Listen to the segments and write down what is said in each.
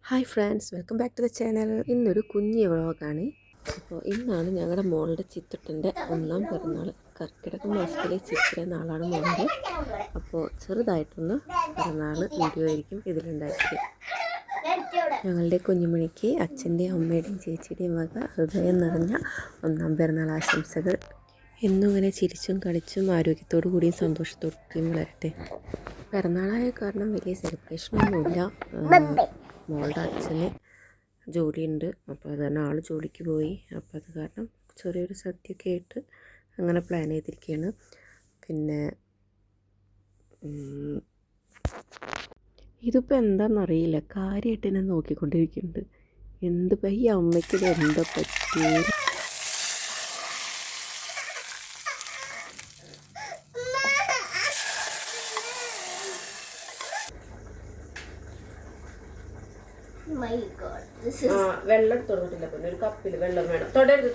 Hi friends, welcome back to the channel. ഇന്നൊരു കുഞ്ഞ് വ്ളോഗാണ്. അപ്പോൾ ഇന്നാണ് ഞങ്ങളുടെ മോളുടെ ചിത്രത്തിൻ്റെ ഒന്നാം പിറന്നാൾ. കർക്കിടക മാസത്തിലെ ചിത്ര നാളാണ് മോളുടെ. അപ്പോൾ ചെറുതായിട്ടൊന്ന് പിറന്നാൾ വീഡിയോ ആയിരിക്കും ഇതിലുണ്ടായിരിക്കും. ഞങ്ങളുടെ കുഞ്ഞുമണിക്ക് അച്ഛൻ്റെയും അമ്മയുടെയും ചേച്ചിയുടെയും വക ഹൃദയം നിറഞ്ഞ ഒന്നാം പിറന്നാൾ ആശംസകൾ. എന്നും ഇങ്ങനെ ചിരിച്ചും കളിച്ചും ആരോഗ്യത്തോടു കൂടിയും സന്തോഷത്തോടു കൂടിയും വളരട്ടെ. പിറന്നാളായ കാരണം വലിയ സെലിബ്രേഷനൊന്നുമില്ല. മോളുടെ അച്ഛന് ജോലിയുണ്ട്, അപ്പോൾ അത് കാരണം ആൾ ജോലിക്ക് പോയി. അപ്പോൾ അത് കാരണം ചെറിയൊരു സദ്യയൊക്കെ ആയിട്ട് അങ്ങനെ പ്ലാൻ ചെയ്തിരിക്കുകയാണ്. പിന്നെ ഇതിപ്പോൾ എന്താണെന്നറിയില്ല, കാര്യമായിട്ട് എന്നെ നോക്കിക്കൊണ്ടിരിക്കുന്നുണ്ട്. എന്തിപ്പോൾ ഈ അമ്മയ്ക്ക് ഇത് എന്താ പറ്റിയത്? വെള്ളം എടുത്തോണ്ടില്ല, പിന്നെ ഒരു കപ്പിൽ വെള്ളം വേണം. തൊടരുത്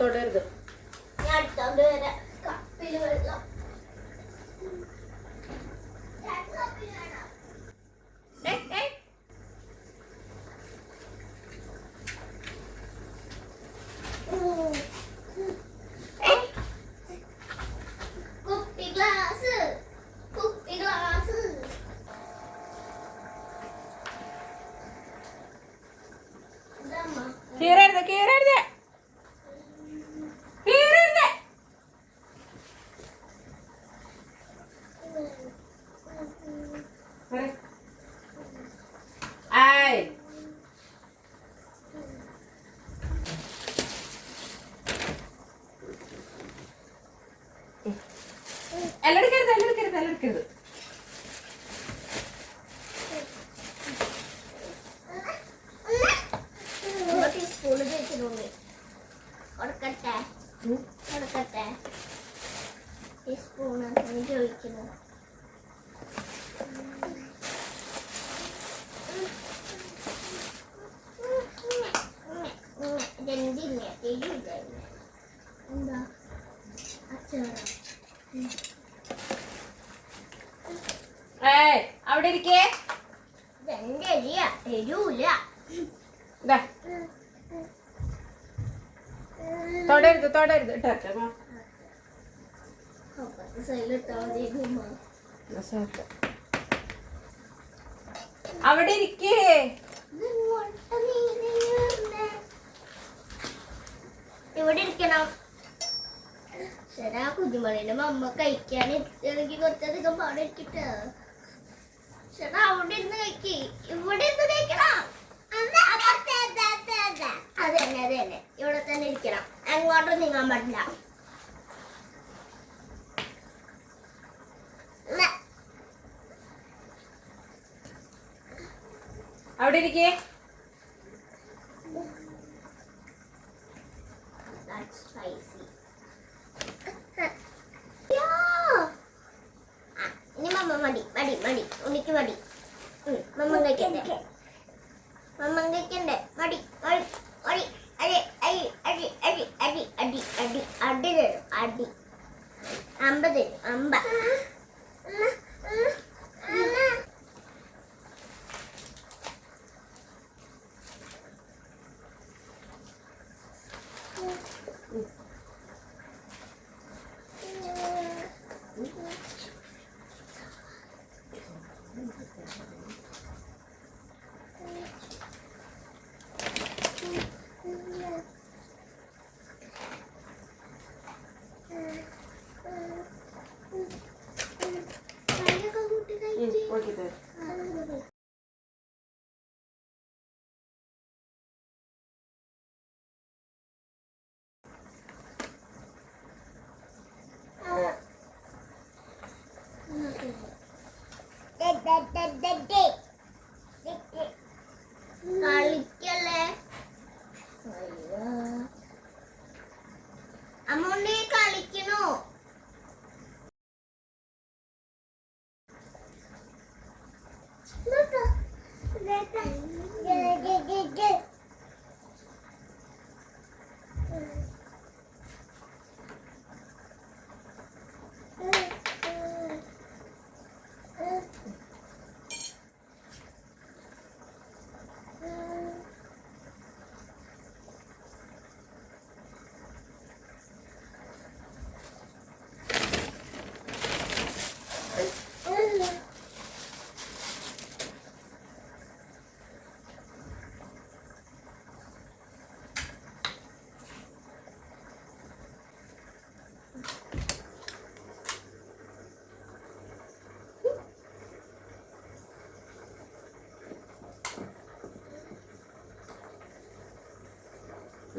കീറരുത്. എല്ലെടുക്കരുത്. കൊടുക്കട്ടെ ടീസ്പൂണ് ചോദിക്കുന്നു. ഇതെന്തില്ലേ എന്താ അച്ചാറോ? അവിടെ ഇരിക്കേ. ഇതെന്റെ അരിയ തരൂല. തൊടരുത്. അവിടെ ഇരിക്കേ. ഇവിടെ ഇരിക്കണം. ശരാ കുഞ്ഞുമണിന്റെ അമ്മ കഴിക്കാൻ എനിക്ക് കുറച്ചധികം പാടിരിക്കട്ടെ. ശരാ അവിടെ ഇരുന്ന് കഴിക്ക്, ഇവിടെ ഇരുന്ന് കഴിക്കണം. അത് തന്നെ ഇവിടെ തന്നെ ഇരിക്കണം, അങ്ങോട്ടും നീങ്ങാൻ പാടില്ല. അവിടെ ഇരിക്കേ. ഇനി മമ്മ മടി ഉണ്ണിക്ക് മടി. മമ്മ കഴിക്കണ്ടേ മടി അടി അമ്പ തരും അമ്പ. കളിക്കല്ലേ അമ്മൂണ്ടി കളിക്കണോ?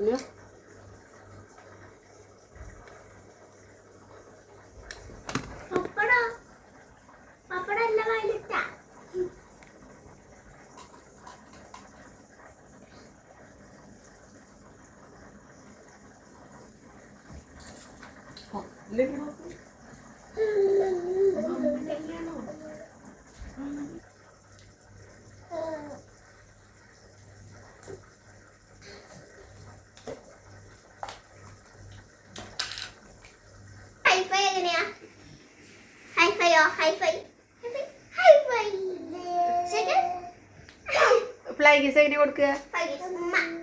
ഇല്ല പപ്പടം പപ്പടം എല്ലാം വായിലിട്ടാ ഹൈഫൈ എങ്ങനെയാ ഹൈഫൈയോ ഹൈഫൈ ഹൈഫൈ ഫ്ലൈ കിസ് എങ്ങനെ കൊടുക്കുക ഹൈഫൈ